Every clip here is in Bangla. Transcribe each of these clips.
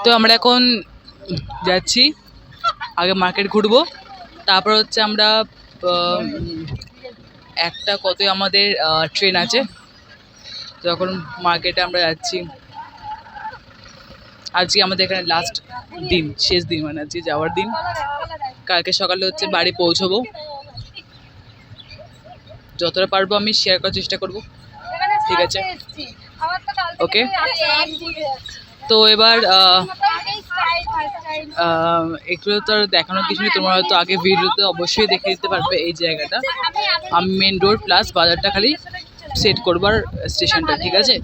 তো আমরা এখন যাচ্ছি, আগে মার্কেট ঘুরবো, তারপর হচ্ছে আমরা একটা কত আমাদের ট্রেন আছে, তো এখন মার্কেটে আমরা যাচ্ছি। আজকে আমাদের এখানে লাস্ট দিন, শেষ দিন, মানে আজকে যাওয়ার দিন। কালকে সকালে হচ্ছে বাড়ি পৌঁছবো। যতটা পারবো আমি শেয়ার করার চেষ্টা করব, ঠিক আছে? ওকে, তো এবার একটু তো দেখানোর কিছু নেই, তোমরা হয়তো আগে ভিডিওতে অবশ্যই দেখে দিতে পারবে এই জায়গাটা। আমি মেন রোড প্লাস বাজারটা খালি সেট করবার স্টেশনটা, ঠিক আছে?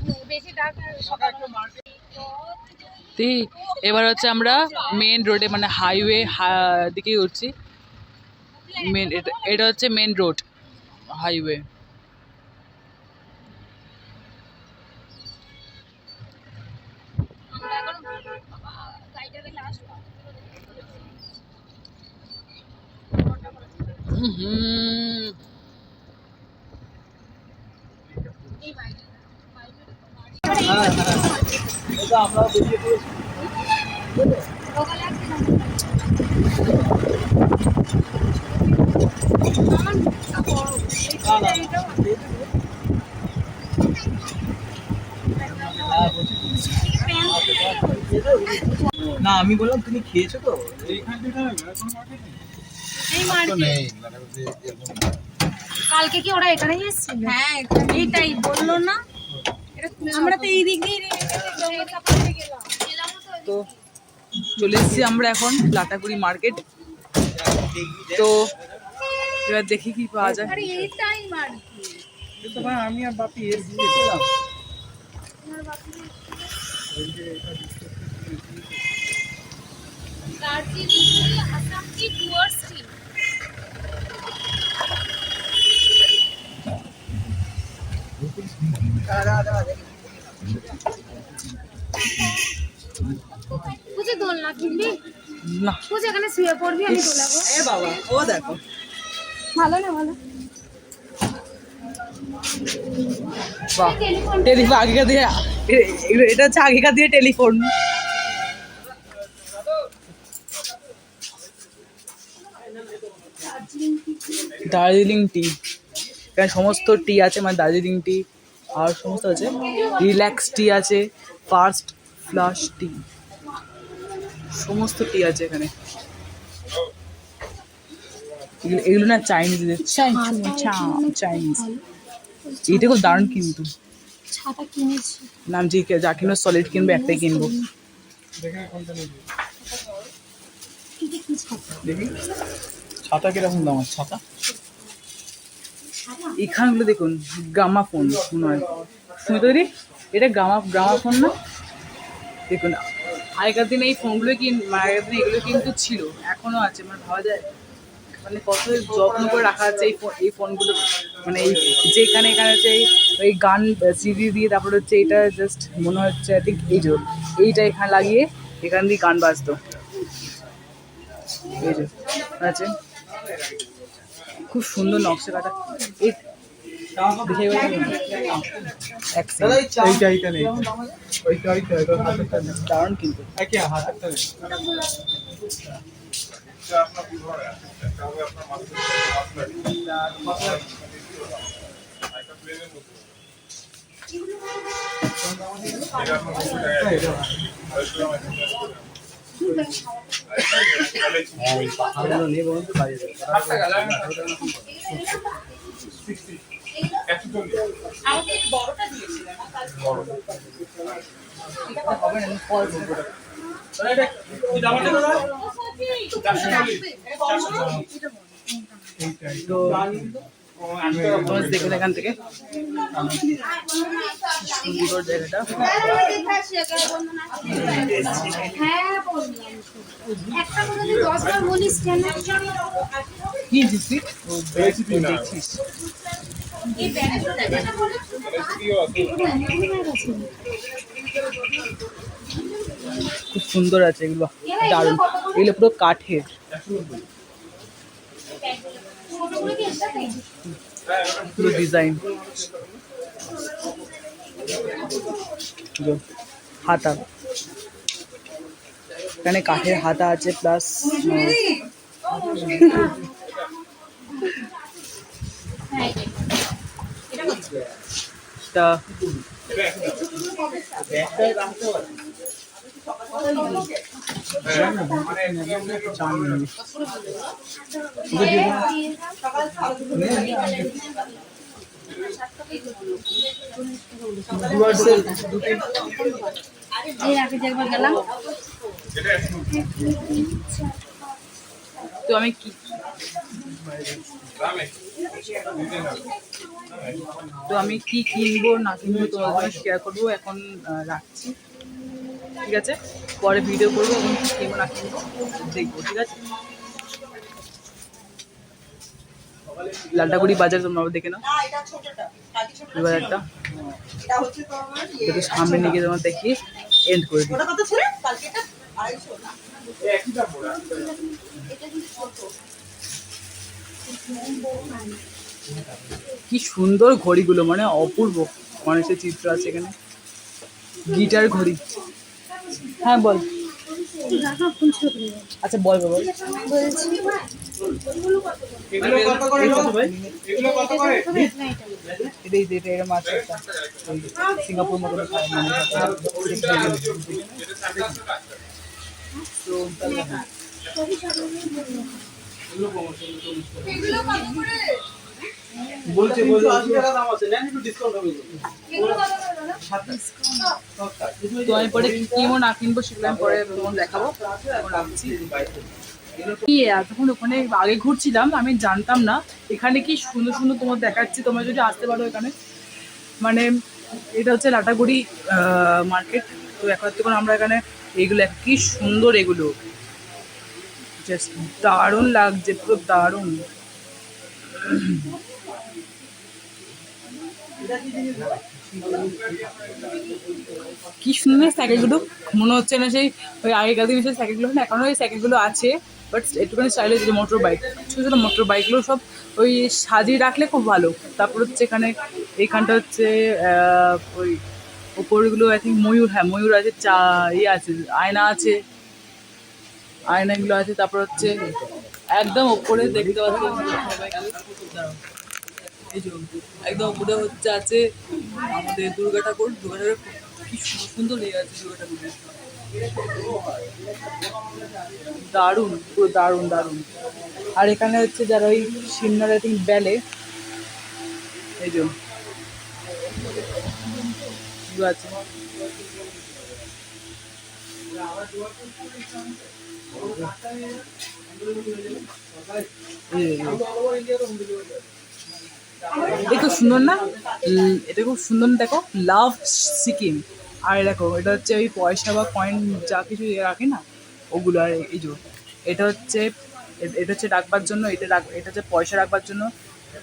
এবার হচ্ছে আমরা মেন রোডে মানে হাইওয়ে দিকেই উঠছি। মেন এটা হচ্ছে মেন রোড, হাইওয়ে। না আমি বললাম তুমি খেয়েছো তো? কালকে কি ওরা এখানেই এসেছিল? হ্যাঁ, এটাই বললো না, আমরা তো এই দিক দিয়ে তো চলে এসেছি আমরা এখন লাটাগুড়ি মার্কেট। তো এবার দেখি কি পাওয়া যায়। আমি আর বাপি এসেছিলাম। দোলনা কিনবি না, তুই এখানে শুয়ে পড়বি, আমি দোলাবো। এ বাবা, ও দেখো ভালো না? ভালো টেলিফোন আগেকার দিয়ে, এটা হচ্ছে আগেকার দিয়ে টেলিফোন। দার্জিলিং টি, এখানে সমস্ত টি আছে, মানে দার্জিলিং টি আর সমস্ত আছে। রিল্যাক্স টি আছে, ফার্স্ট ফ্লাশ টি, সমস্ত টি আছে এখানে। এগুলো না চাইনিজ, চাইনিজ। এইটা খুব দারুণ কিন্তু। ছাতা কিনেছি, নাম যে যা কিনবো সলিড কিনবো, একটাই কিনবো। দেখি ছাতা কিরকম দাম আছে? ছাতা এখানগুলো দেখুন, গামা ফোন মনে হয়, শুনে তৈরি, এটা গামা ফোন না? দেখুন আগেকার দিনে এই ফোনগুলো আগেকার দিনে এগুলো কিন্তু ছিল, এখনো আছে, মানে ভাবা যায় মানে কত যত্ন করে রাখা আছে এই ফোনগুলো। মানে এই যেখানে এখানে হচ্ছে এই গান সিডি দিয়ে, তারপরে হচ্ছে এটা জাস্ট মনে হচ্ছে আই থিঙ্ক এইটা এখানে লাগিয়ে এখান দিয়ে গান বাজতো। এই যে আছে, খুব সুন্দর নকশা কাটা। এই দেখে এইটা নেই, দারুণ কিন্তু। হাতেরটা নেই। দেখুন এখান থেকে সুন্দর জায়গাটা। কি দেখছিস? খুব সুন্দর আছে এগুলো, দারুণ। এগুলো পুরো কাঠের, পুরো ডিজাইন। হাতা এখানে কাঠের হাতা আছে প্লাস গেলাম তো আমি কি কিনবো না কিনবো তোমাদের শেয়ার করবো। এখন রাখছি, ঠিক আছে? পরে ভিডিও করবো এবং কি কিনবো না কিনবো দেখবো, ঠিক আছে? লালটাগুড়ি বাজার তোমরা দেখে নাও, এই বাজারটা সামনে নিয়ে গিয়ে তোমার দেখিয়ে এন্ড করে দিই। কি সুন্দর ঘড়িগুলো, মানে অপূর্ব মানুষের চিত্র আছে এখানে। গিটার ঘড়ি, হ্যাঁ বল। আচ্ছা বল বল। এরকম আছে একটা সিঙ্গাপুর মতো তো আমি পরে কি কিনবো না কিনবো সেগুলো আমি পরে দেখাবো। কি এতক্ষণ ওখানে আগে ঘুরছিলাম, আমি জানতাম না এখানে কি সুন্দর সুন্দর তোমার দেখাচ্ছি। তোমরা যদি আসতে পারো এখানে, মানে এটা হচ্ছে লাটাগুড়ি মার্কেট। তো এখন আমরা এখানে এইগুলো কি সুন্দর, এগুলো জাস্ট দারুণ লাগছে, পুরো দারুণ। কি সুন্দর সাইকেলগুলো, মনে হচ্ছে না সেই ওই আগেকার দিনের সেই সাইকেলগুলো না, এখনো ওই সাইকেলগুলো আছে, বাট একটুখানি স্টাইলে যে মোটর বাইক, ছোটো ছোটো মোটর বাইকগুলো সব ওই সাজিয়ে রাখলে খুব ভালো। তারপর হচ্ছে এইখানটা হচ্ছে ওই ওপরগুলো আই থিঙ্ক ময়ূর, হ্যাঁ ময়ূর আছে, ইয়ে আছে, আয়না আছে, আয়নাগুলো আছে। তারপর হচ্ছে একদম ওপরে দেখতে পাচ্ছি এই যে একদম উপরে হচ্ছে আছে আমাদের দুর্গা ঠাকুর। কি সুন্দর লেগে আছে দুর্গা ঠাকুর, দারুণ, পুরো দারুণ দারুণ। আর এখানে হচ্ছে যারা ওই সিমনার আই থিঙ্ক বেলে, এই যে আছে। এটা খুব সুন্দর না, এটা খুব সুন্দর। দেখো লাভ সিকিম, আর দেখো এটা হচ্ছে ওই পয়সা বা কয়েন যা কিছু রাখে না ওগুলো। আর এই যে এটা হচ্ছে রাখবার জন্য, এটা হচ্ছে পয়সা রাখবার জন্য।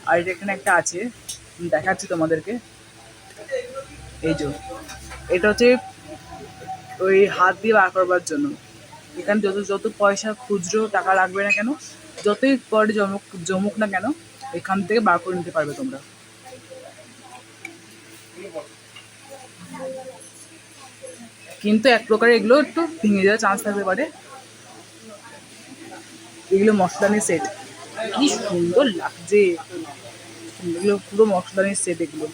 আর এটা এখানে একটা আছে, দেখাচ্ছি তোমাদেরকে। এই যে এটা হচ্ছে ওই হাত দিয়ে বার করবার জন্য। এখানে যত পয়সা খুচরো টাকা লাগবে না কেন, যতই পরে জমুক না কেন, এখান থেকে বার করে নিতে পারবে তোমরা। কিন্তু এক প্রকারে এগুলো একটু ভেঙে যাওয়ার চান্স থাকতে পারে। এগুলো মশলানির সেট, কি সুন্দর লাগছে, এগুলো পুরো মশলানির সেট এগুলো।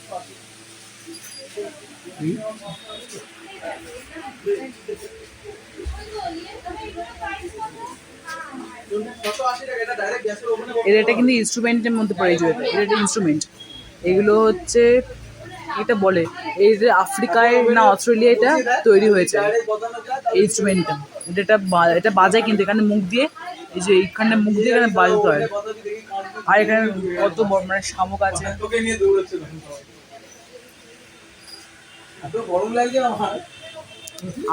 এটা কিন্তু ইনস্ট্রুমেন্টের মধ্যে পড়ে যাবে, এটা ইনস্ট্রুমেন্ট। এগুলো হচ্ছে এটা বলে এই যে আফ্রিকায় না অস্ট্রেলিয়া এটা তৈরি হয়েছে এই ইনস্ট্রুমেন্টটা। এটা বাজায় কিন্তু এখানে মুখ দিয়ে, এই যে এইখানে মুখ দিয়ে এখানে বাজাতে হয়। আর এখানে কত বড় মানে শামুক আছে।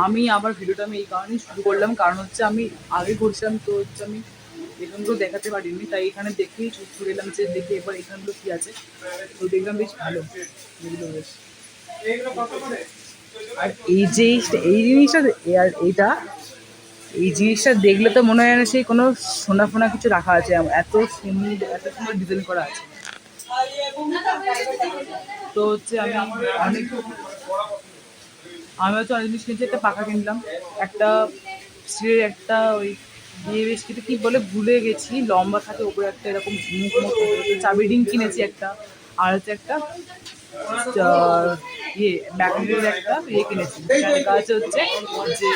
আমি আবার ভিডিওটা আমি এই কারণেই শুরু করলাম, কারণ হচ্ছে আমি আগে ঘুরছিলাম, তো হচ্ছে আমি এখানগুলো দেখাতে পারিনি, তাই এখানে দেখেই চলে এলাম যে দেখি এবার এখানগুলো কী আছে। তো দেখলাম বেশ ভালো এগুলো বেশ। আর এই জিনিসটা আর এই জিনিসটা দেখলে তো মনে হয় না সেই কোনো সোনা ফোনা কিছু রাখা আছে, এত সুন্দর ডিজাইন করা আছে। তো হচ্ছে আমি হচ্ছে অনেক জিনিস কিনছি। একটা পাখা কিনলাম, একটা স্টিলের একটা ওই বিয়ে বেশকিতে কি বলে ভুলে গেছি, লম্বা থাকে ওপরে একটা এরকম মুখ মতো, চাবি রিং কিনেছি একটা, আর হচ্ছে একটা ম্যাগনেটের একটা কিনেছি, লেখা আছে হচ্ছে যে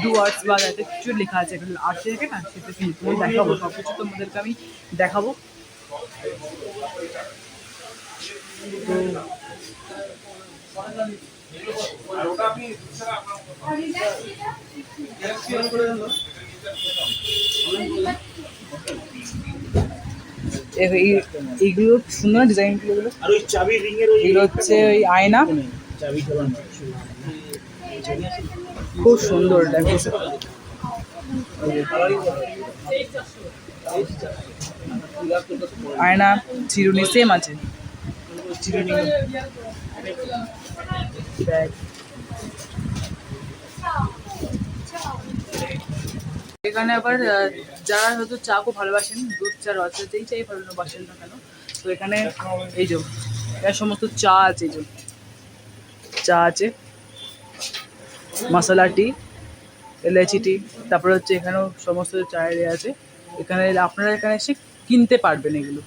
ডুয়ার্স বা যাতে কিছু লেখা আছে, একটা আর্টস থাকে না, সেটা কিনে তোমার দেখাবো, সব কিছু তোমাদেরকে আমি দেখাবো। এইগুলো সুন্দর ডিজাইন গুলো, আর ওই চাবি রিং এর ওই এগুলো হচ্ছে ওই আয়না, চাবি খুব সুন্দর দেখো। আয়না চিরুনি সেম আছে, চিরুনি ব্যাগ। এখানে আবার যারা হয়তো চা খুব ভালোবাসেন, দুধ চা রস চা যেই চাই ভালোবাসেন না কেন, তো এখানে এই যে এর সমস্ত চা আছে, এই যে চা আছে, মশলা টি, এলাচি টি, তারপরে হচ্ছে এখানেও সমস্ত চায়ের আছে, এখানে আপনারা এখানে এসে কিনতে পারবেন এগুলো।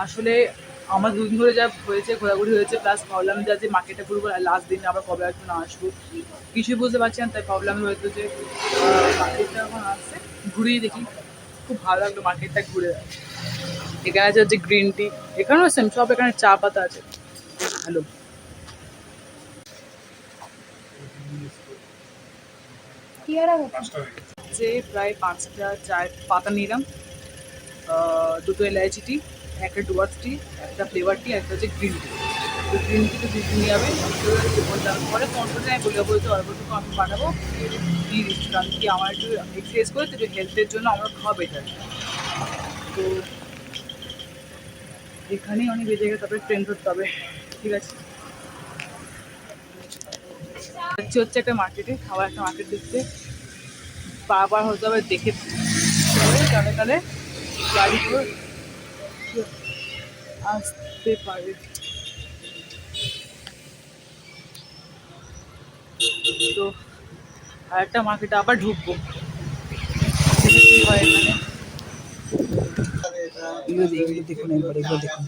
আসলে আমার দুদিন ধরে যা হয়েছে, ঘোরাঘুরি হয়েছে, প্লাস ভাবলাম যে আজ মার্কেটে ঘুরবো, লাস্ট দিন আবার কবে আসবো না আসবো কিছুই বুঝতে পারছি না, তাই ভাবলাম হয়তো যে মার্কেটটা এখন আসছে ঘুরিয়ে দেখি। খুব ভালো লাগলো মার্কেটটা ঘুরে। এখানে আছে হচ্ছে গ্রিন টি, এখানেও সেম সব, এখানে চা পাতা আছে। হ্যালো, যে প্রায় 5টা চায়ের পাতা নিলাম, দুটো এলাইচি টি, একটা ডুয়ার্স টি, একটা ফ্লেভার টি, একটা হচ্ছে গ্রিন টি। তো গ্রিন টি তো দিদি নিয়ে যাবে, বললাম পরে ফোন করে আমি বলে বলতে অল্পটুকু আমি পাঠাবো দিয়ে দিচ্ছি, কারণ কি আমার একটু এক্সারসাইজ করে তো হেলথের জন্য আমরা খাওয়া বেটার। তো এখানেই অনেক বেজে গেলে তারপরে ট্রেন ধরতে হবে, ঠিক আছে। হচ্ছে একটা মার্কেটে, খাবার একটা মার্কেট দেখতে, বারবার হতে হবে দেখে তাহলে তাহলে গাড়িগুলো আসতে পারে। তো আর একটা মার্কেটে আবার ঢুকবো, এগুলো দেখুন একবার, এগুলো দেখুন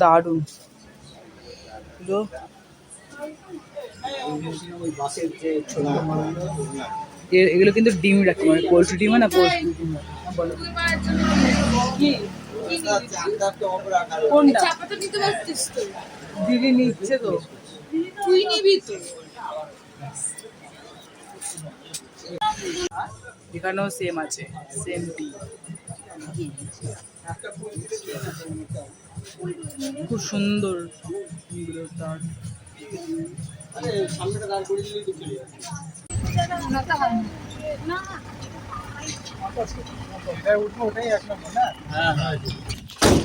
দারুণ, এগুলো এগুলো কিন্তু ডিম রাখতে মানে পোলট্রি ডিম না, পোলট্রি ডিম বলো কি কোনটা দিদি নিচ্ছে, তো তুই নিবি তো। এখানেও সেম আছে, সেম টি, খুব সুন্দর।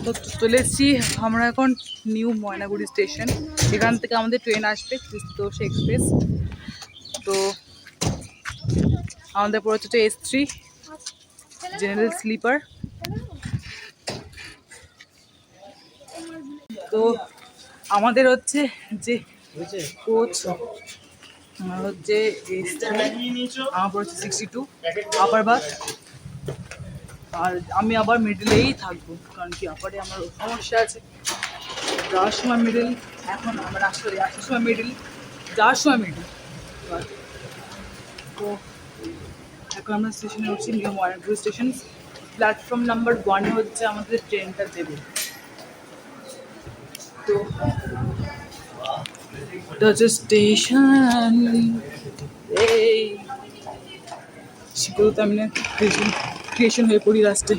তো চলে এসেছি আমরা এখন নিউ ময়নাগুড়ি স্টেশন, এখান থেকে আমাদের ট্রেন আসবে তোষা এক্সপ্রেস। তো আমাদের পরে হচ্ছে S3 জেনারেল স্লিপার। তো আমাদের হচ্ছে যে কোচ আমার হচ্ছে আমার পর হচ্ছে 62 আপার বাস, আর আমি আবার মিডলেই থাকবো, কারণ কি আপারে আমার সমস্যা আছে, যাওয়ার সময় মিডল, এখন আমার আসলে আসার সময় মিডল, যাওয়ার সময় মিডল। তো এখন আমরা স্টেশনে উঠছি, new Maynaguri station, platform number 1 হচ্ছে আমাদের ট্রেনটা দেবে। তো এটা হচ্ছে স্টেশন, এই শিবুতে আমি ক্রিয়েশন হয়ে পড়ি লাস্টে।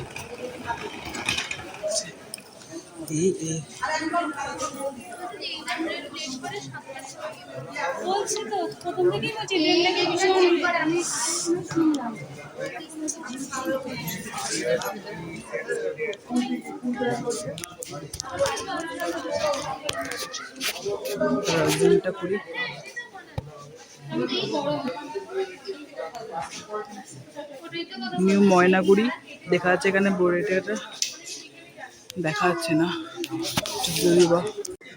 বলছি তো প্রথম থেকেই বলছি ট্রেনটাকে ভীষণ শুনলাম। রাজধানীটা করি নিউ ময়নাগুড়ি দেখা যাচ্ছে এখানে বোর্ড, এটা দেখা যাচ্ছে না যদি বা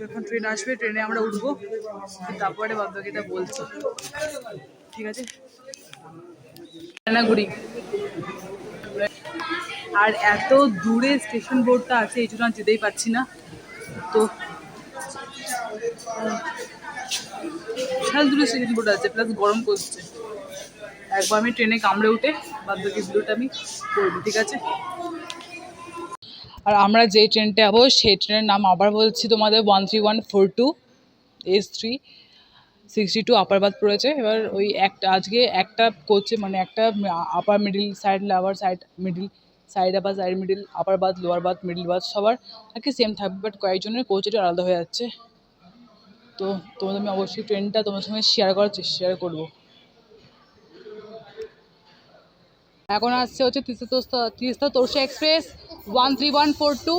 এখন ট্রেন আসবে, ট্রেনে আমরা উঠবো, তারপরে বাদ বাকিটা বলছি, ঠিক আছে? ঘুরি। আর এত দূরে স্টেশন বোর্ডটা আছে এই জন্য যেতেই পারছি না। তো বিশাল দূরে স্টেশন বোর্ড আছে, প্লাস গরম করছে। একবার আমি ট্রেনে কামড়ে উঠে বাদ বাকি ভিডিওটা আমি করবো, ঠিক আছে? আর আমরা যে ট্রেনটা যাবো সেই ট্রেনের নাম আবার বলছি তোমাদের 13142 S362 আপারবাদ পড়েছে। এবার ওই একটা আজকে একটা কোচে মানে একটা আপার middle side lower side middle side আপার সাইড মিডিল আপার বাদ লোয়ার বাদ মিডিল বাদ সবার আর কি সেম থাকবে, বাট কয়েকজনের কোচটা আলাদা হয়ে যাচ্ছে। তো তোমাদের আমি অবশ্যই ট্রেনটা তোমার সঙ্গে শেয়ার করবো। এখন আসছে হচ্ছে তিস্তা তোরসা এক্সপ্রেস 13142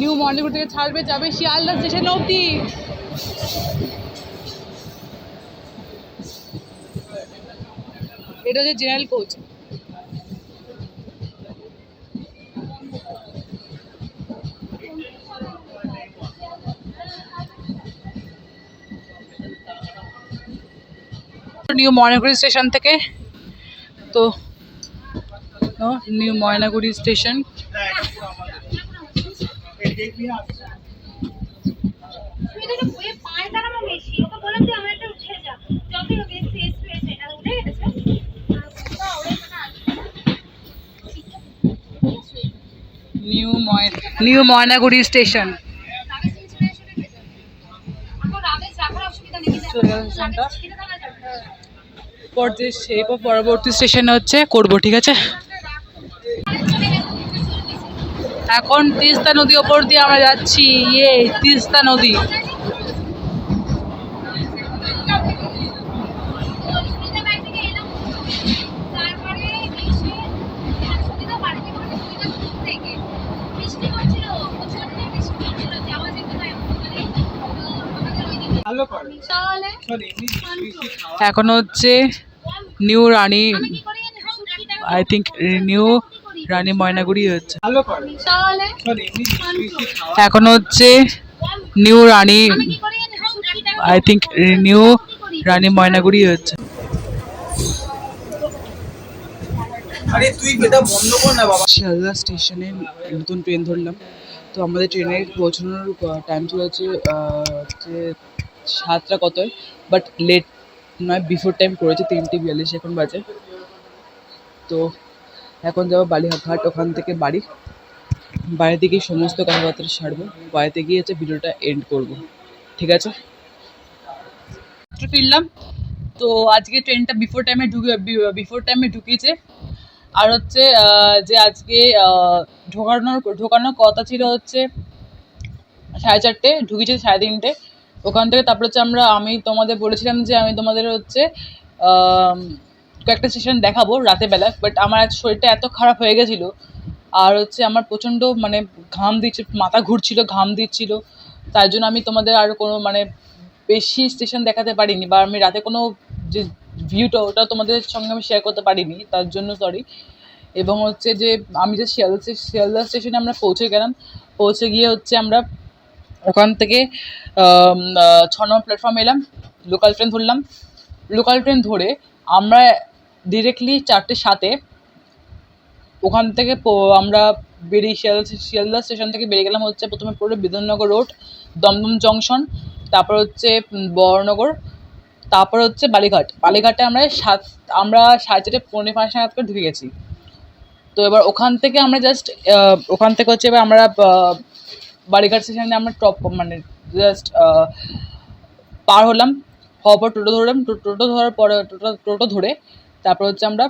নিউ মর্নিংপুর থেকে ছাড়বে, যাবে শিয়ালদা স্টেশন অবধি। এটা হচ্ছে general coach. New Maynaguri station থেকে, তো new Maynaguri station. New Maynaguri station পরবর্তী স্টেশনে হচ্ছে করবো, ঠিক আছে? এখন তিস্তা নদী ওপর দিয়ে আমরা যাচ্ছি, তিস্তা নদী। এখন হচ্ছে new Rani, I think new Rani Maynaguri হচ্ছে। এখন হচ্ছে new Rani, I think new Rani Maynaguri হচ্ছে। শিয়ালদা স্টেশনে নতুন ট্রেন ধরলাম। তো আমাদের ট্রেনের পৌঁছানোর টাইম ছিল হচ্ছে 7টা কতয়, বাট লেট নয়, বিফোর টাইম করেছে, 3:42 এখন বাজে। তো এখন যাবো বালিঘাট, ওখান থেকে বাড়িতে গিয়ে সমস্ত কথাবার্তা সারবো, বাড়িতে গিয়ে হচ্ছে ভিডিওটা এন্ড করব, ঠিক আছে? ফিরলাম। তো আজকে ট্রেনটা বিফোর টাইমে ঢুকিয়েছে। আর হচ্ছে যে আজকে ঢোকানোর কথা ছিল হচ্ছে 4:30, ঢুকেছে 3:30। ওখান থেকে তারপর হচ্ছে আমি তোমাদের বলেছিলাম যে আমি তোমাদের হচ্ছে কয়েকটা স্টেশন দেখাবো রাতের বেলা, বাট আমার শরীরটা এত খারাপ হয়ে গেছিলো, আর হচ্ছে আমার প্রচণ্ড মানে ঘাম দিচ্ছে, মাথা ঘুরছিল, ঘাম দিচ্ছিল, তার জন্য আমি তোমাদের আর কোনো মানে বেশি স্টেশন দেখাতে পারিনি, বা আমি রাতে কোনো যে ভিউটা ওটা তোমাদের সঙ্গে আমি শেয়ার করতে পারিনি, তার জন্য সরি। এবং হচ্ছে যে আমি যে শিয়ালদা স্টেশনে আমরা পৌঁছে গিয়ে হচ্ছে আমরা ওখান থেকে 6 নম্বর প্ল্যাটফর্মে এলাম, লোকাল ট্রেন ধরে আমরা ডিরেক্টলি 4:07 ওখান থেকে আমরা বেরিয়ে শিয়ালদা স্টেশন থেকে বেরিয়ে গেলাম হচ্ছে প্রথমে পড়লো বিধাননগর রোড, দমদম জংশন, তারপর হচ্ছে বড়নগর, তারপর হচ্ছে বালিঘাটে আমরা 4:30 নাগাদ করে ঢুকে গেছি। তো এবার ওখান থেকে আমরা ওখান থেকে হচ্ছে এবার আমরা বালিঘাট স্টেশনে আমরা মানে জাস্ট পার হলাম, হওয়ার পর টোটো ধরলাম, টোটো ধরার পরে টোটো ধরে তারপর হচ্ছে আমরা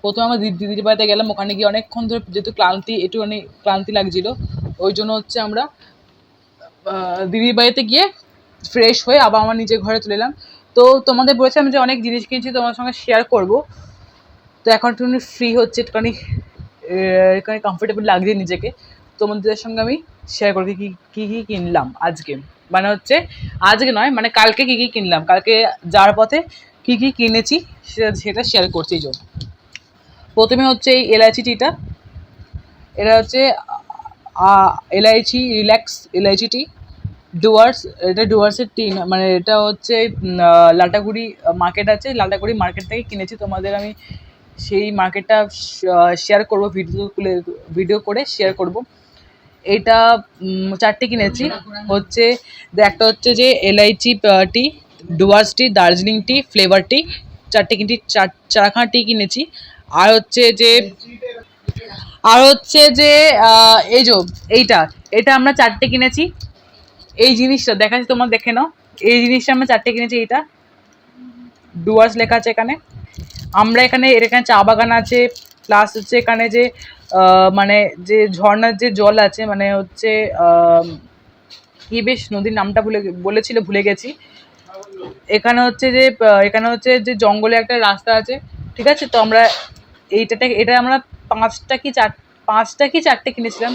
প্রথমে আমার দিদির বাড়িতে গেলাম। ওখানে গিয়ে অনেকক্ষণ ধরে যেহেতু একটুখানি ক্লান্তি লাগছিলো, ওই জন্য হচ্ছে আমরা দিদির বাড়িতে গিয়ে ফ্রেশ হয়ে আবার আমার নিজের ঘরে চলে এলাম। তো তোমাদের বলেছিলাম যে অনেক জিনিস কিনেছি তোমার সঙ্গে শেয়ার করব। তো এখন একটুখানি ফ্রি হচ্ছে, একটুখানি কমফোর্টেবল লাগছে নিজেকে, তোমাদের সঙ্গে আমি শেয়ার করবি কী কিনলাম আজকে, মানে হচ্ছে আজকে নয় মানে কালকে কী কিনলাম, কালকে যাওয়ার পথে কী কিনেছি সেটা শেয়ার করছি। এই জন্য প্রথমে হচ্ছে এই এলাচি টিটা, এটা হচ্ছে এলআইচি রিল্যাক্স এলআইচি টি, ডুয়ার্স, এটা ডুয়ার্সের টি, মানে এটা হচ্ছে লাটাগুড়ি মার্কেট আছে, লাটাগুড়ি মার্কেট থেকে কিনেছি। তোমাদের আমি সেই মার্কেটটা শেয়ার করবো, ভিডিও করে শেয়ার করব। এটা 4টে কিনেছি, হচ্ছে একটা হচ্ছে যে এলআইচি টি, ডুয়ার্স টি, দার্জিলিং টি, ফ্লেভার টি, 4টে কিনছি, চারখানা টি কিনেছি। আর হচ্ছে যে এই যে এটা আমরা 4টে কিনেছি। এই জিনিসটা দেখাচ্ছি, তোমার দেখে নাও। এই জিনিসটা আমরা 4টে কিনেছি। এইটা ডুয়ার্স লেখা আছে এখানে। আমরা এখানে চা বাগান আছে, প্লাস হচ্ছে এখানে যে মানে যে ঝর্ণার যে জল আছে, মানে হচ্ছে কি বেশ নদীর নামটা ভুলে গেছি। এখানে হচ্ছে যে জঙ্গলে একটা রাস্তা আছে, ঠিক আছে। তো আমরা এটা আমরা 5টা কি 4টে কিনেছিলাম।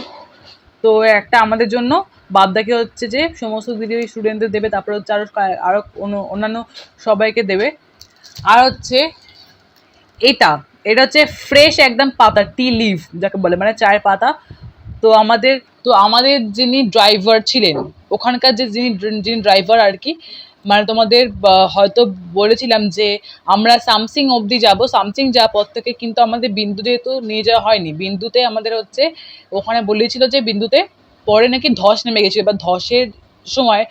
তো একটা আমাদের জন্য, বাদবাকি হচ্ছে যে সমস্ত দিদি স্টুডেন্টদের দেবে, তারপরে হচ্ছে আরও অন্যান্য সবাইকে দেবে। আর হচ্ছে এটা হচ্ছে ফ্রেশ একদম পাতা, টি লিভ যাকে বলে, মানে চায়ের পাতা। তো আমাদের যিনি ড্রাইভার ছিলেন ওখানকার, যিনি ড্রাইভার আর কি, মানে তোমাদের হয়তো বলেছিলাম যে আমরা সামসিং অবধি যাব, সামসিং যাওয়ার পর থেকে কিন্তু আমাদের বিন্দু যেহেতু নিয়ে যাওয়া হয়নি, বিন্দুতে আমাদের হচ্ছে ওখানে বলেছিল যে বিন্দুতে পরে নাকি ধস নেমে গেছিল। এবার ধসের সময়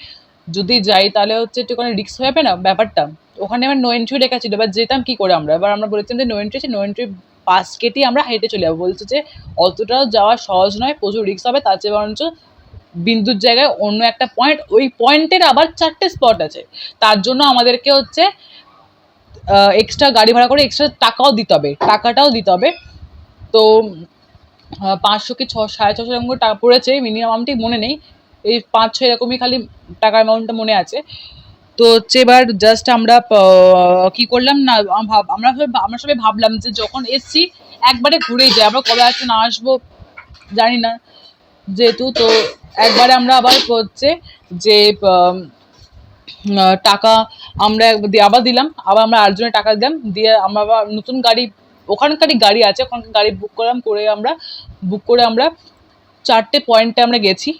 যদি যাই তাহলে হচ্ছে একটুখানি রিস্ক হয়ে যাবে না ব্যাপারটা। ওখানে আমার নো এন্ট্রি লেখা ছিল, এবার যেতাম কী করে এবার আমরা বলেছিলাম যে নো এন্ট্রি আছে, নো এন্ট্রি পাস কেটেই আমরা হেঁটে চলে যাবো। বলছে যে অতটাও যাওয়া সহজ নয়, প্রচুর রিস্ক হবে, তার চেয়ে বরঞ্চ বিন্দুর জায়গায় অন্য একটা পয়েন্ট, ওই পয়েন্টের আবার 4টে স্পট আছে, তার জন্য আমাদেরকে হচ্ছে এক্সট্রা গাড়ি ভাড়া করে এক্সট্রা টাকাটাও দিতে হবে। তো 500 কি 650 এরকম করে টাকা পড়েছে, মিনিমাম আমি ঠিক মনে নেই, এই 5-6 এরকমই খালি টাকা অ্যামাউন্টটা মনে আছে। তো হচ্ছে এবার জাস্ট আমরা কী করলাম না, আমরা সবাই ভাবলাম যে যখন এসছি একবারে ঘুরেই যাই, আমরা কবে আসবো না আসবো জানি না যেহেতু। তো একবারে আমরা আবার হচ্ছে যে টাকা আমরা আবার দিলাম, আবার আমরা 8 জনের টাকা দিলাম, দিয়ে আমরা আবার নতুন গাড়ি, ওখানকারই গাড়ি আছে, ওখানকার গাড়ি বুক করে আমরা 4টে পয়েন্টে আমরা গেছি।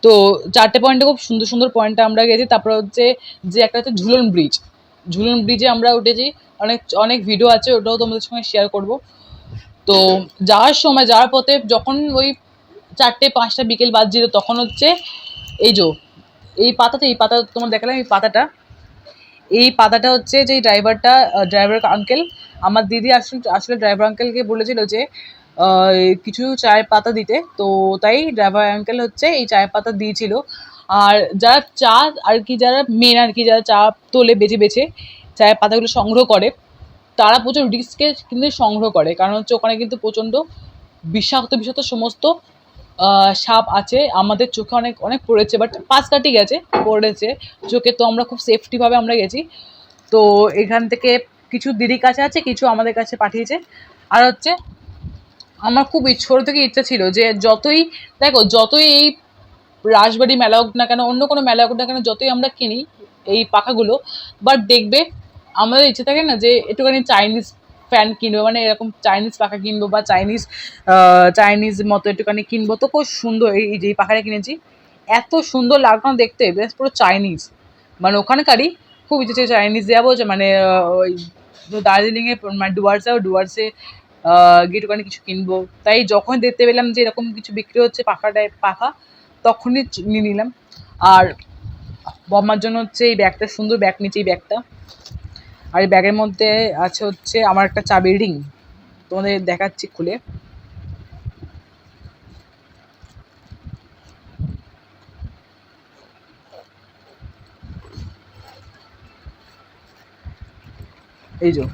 তো 4টে পয়েন্টে খুব সুন্দর সুন্দর পয়েন্টে আমরা গেছি। তারপর হচ্ছে যে একটা হচ্ছে ঝুলন ব্রিজে আমরা উঠেছি, অনেক ভিডিও আছে, ওটাও তোমাদের সঙ্গে শেয়ার করব। তো যাওয়ার পথে যখন ওই 4টে-5টা বিকেল বাজছিল, তখন হচ্ছে এই পাতা তোমার দেখালাম, এই পাতাটা হচ্ছে যে ড্রাইভার আঙ্কেল, আমার দিদি আসলে ড্রাইভার আঙ্কেলকে বলেছিল যে কিছু চায়ের পাতা দিতে, তো তাই ড্রাইভার আঙ্কেল হচ্ছে এই চায়ের পাতা দিয়েছিল। আর যারা চা আর কি, যারা মেন আর কি, যারা চা তোলে বেছে চায়ের পাতাগুলো সংগ্রহ করে, তারা প্রচুর রিস্কে কিন্তু সংগ্রহ করে, কারণ হচ্ছে ওখানে কিন্তু প্রচণ্ড বিষাক্ত সমস্ত সাপ আছে। আমাদের চোখে অনেক পড়েছে, বাট পাশ কাটি পড়েছে চোখে। তো আমরা খুব সেফটিভাবে আমরা গেছি। তো এখান থেকে কিছু দিদির কাছে আছে, কিছু আমাদের কাছে পাঠিয়েছে। আর হচ্ছে আমার খুব ছোটো থেকে ইচ্ছা ছিল যে যতই এই রাজবাড়ি মেলা হোক না কেন, অন্য কোনো মেলা হোক না কেন, যতই আমরা কিনি এই পাখাগুলো, বাট দেখবে আমাদের ইচ্ছে থাকে না যে একটুখানি চাইনিজ ফ্যান কিনবো, মানে এরকম চাইনিজ পাখা কিনবো, বা চাইনিজ মতো একটুখানি কিনবো। তো খুব সুন্দর এই যে পাখাটা কিনেছি, এত সুন্দর লাগলো দেখতে, বেশ পুরো চাইনিজ, মানে ওখানকারই খুব ইচ্ছে ছিল চাইনিজ যাবো, মানে ওই দার্জিলিংয়ে মানে ডুয়ার্সে গিয়ে একটুখানি কিছু কিনবো। তাই যখন দেখতে পেলাম যে এরকম কিছু বিক্রি হচ্ছে পাখা, তখনই নিয়ে নিলাম। আর বম্মার জন্য হচ্ছে এই ব্যাগটা, সুন্দর ব্যাগ নিচ্ছে এই ব্যাগটা। আর এই ব্যাগের মধ্যে আছে হচ্ছে আমার একটা চাবির রিং, তোমাদের দেখাচ্ছি খুলে। এই যে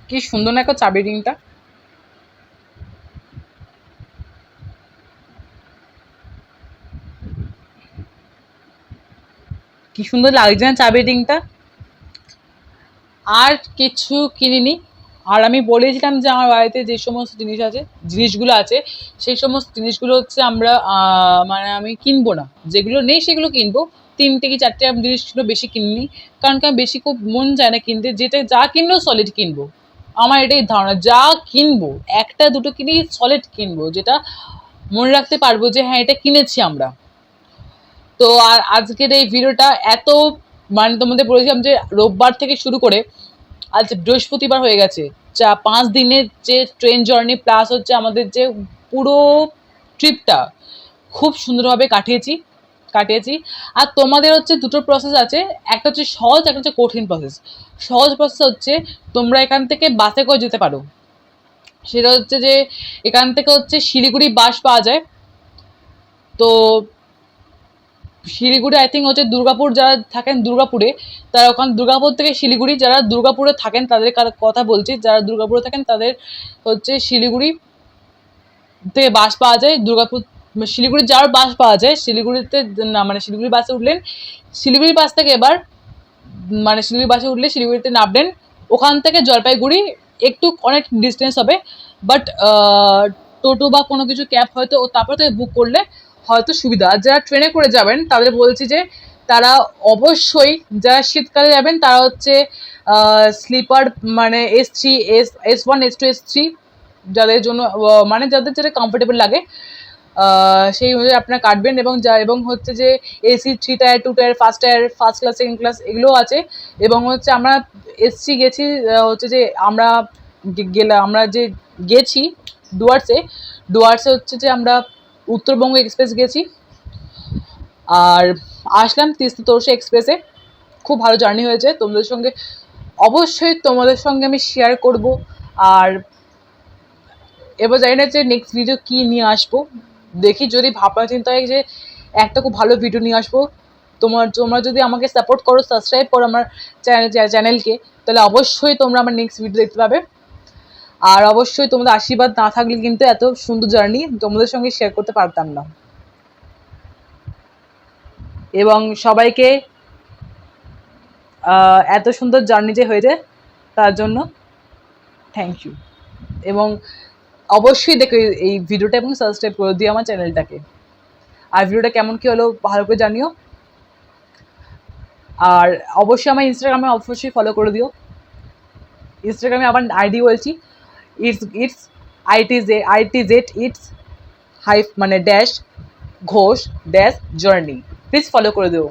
কি সুন্দর না একটা চাবির রিংটা, কি সুন্দর লাগছে না চাবির রিংটা। আর কিছু কিনিনি। আর আমি বলেছিলাম যে আমার বাড়িতে যে সমস্ত জিনিসগুলো আছে সেই সমস্ত জিনিসগুলো হচ্ছে আমরা মানে আমি কিনবো না, যেগুলো নেই সেগুলো কিনবো। 3টে কি 4টে আমি জিনিসগুলো বেশি কিনিনি, কারণ কি আমি বেশি খুব মন যায় না কিনতে, যা কিনবো সলিড কিনবো। আমার এটাই ধারণা, যা কিনবো 1টা 2টো কিনি সলিড কিনবো, যেটা মনে রাখতে পারবো যে হ্যাঁ এটা কিনেছি আমরা। তো আর আজকের এই ভিডিওটা এত মানে তোমাদের বলেছিলাম যে রোববার থেকে শুরু করে আজ বৃহস্পতিবার হয়ে গেছে, 5 দিনের যে ট্রেন জার্নি প্লাস হচ্ছে আমাদের যে পুরো ট্রিপটা খুব সুন্দরভাবে কাটিয়েছি। আর তোমাদের হচ্ছে দুটো প্রসেস আছে, একটা হচ্ছে সহজ, একটা হচ্ছে কঠিন প্রসেস। সহজ প্রসেস হচ্ছে তোমরা এখান থেকে বাসে করে যেতে পারো। সেটা হচ্ছে যে এখান থেকে হচ্ছে শিলিগুড়ি বাস পাওয়া যায়। তো শিলিগুড়ি আই থিঙ্ক হচ্ছে দুর্গাপুর, যারা থাকেন দুর্গাপুরে তারা ওখান দুর্গাপুর থেকে শিলিগুড়ি, যারা দুর্গাপুরে থাকেন তাদের কথা বলছি, যারা দুর্গাপুরে থাকেন তাদের হচ্ছে শিলিগুড়ি থেকে বাস পাওয়া যায়। দুর্গাপুর শিলিগুড়ি যাওয়ার বাস পাওয়া যায়, শিলিগুড়িতে না মানে শিলিগুড়ি বাসে উঠলেন, শিলিগুড়ি বাস থেকে এবার মানে শিলিগুড়ি বাসে উঠলে শিলিগুড়িতে নামলেন, ওখান থেকে জলপাইগুড়ি একটু অনেক ডিস্টেন্স হবে, বাট টোটো বা কোনো কিছু ক্যাব হয়তো তারপর থেকে বুক করলে হয়তো সুবিধা। আর যারা ট্রেনে করে যাবেন তাদের বলছি যে তারা অবশ্যই, যারা শীতকালে যাবেন তারা হচ্ছে স্লিপার মানে S3 S1 S2 S3 যাদের জন্য মানে যাদের যেটা কমফোর্টেবল লাগে সেই অনুযায়ী আপনারা কাটবেন। এবং হচ্ছে যে AC 3 tyre 2 tyre first class second class এগুলোও আছে। এবং হচ্ছে আমরা এসছি গেছি হচ্ছে যে আমরা যে গেছি ডুয়ার্সে হচ্ছে যে আমরা উত্তরবঙ্গ এক্সপ্রেস গেছি, আর আসলাম তিস্তা তোরসা এক্সপ্রেসে। খুব ভালো জার্নি হয়েছে, অবশ্যই তোমাদের সঙ্গে আমি শেয়ার করব। আর এবার জানি না যে নেক্সট ভিডিও কী নিয়ে আসবো, দেখি যদি ভাবনা চিন্তা হয় যে একটা খুব ভালো ভিডিও নিয়ে আসবো। তোমরা যদি আমাকে সাপোর্ট করো, সাবস্ক্রাইব করো আমার চ্যানেলকে, তাহলে অবশ্যই তোমরা আমার নেক্সট ভিডিও দেখতে পাবে। আর অবশ্যই তোমাদের আশীর্বাদ না থাকলে কিন্তু এত সুন্দর জার্নি তোমাদের সঙ্গে শেয়ার করতে পারতাম না। এবং সবাইকে এত সুন্দর জার্নি যে হয়েছে তার জন্য থ্যাংক ইউ। এবং অবশ্যই দেখো এই ভিডিওটা এবং সাবস্ক্রাইব করে দিও আমার চ্যানেলটাকে। আর ভিডিওটা কেমন কী হলো ভালো করে জানিও। আর অবশ্যই আমার ইনস্টাগ্রামে অবশ্যই ফলো করে দিও। ইনস্টাগ্রামে আমার আইডি বলছি, ইটস ITZ ইটস হাইফ মানে dash Ghosh dash journey, please follow করে দিও।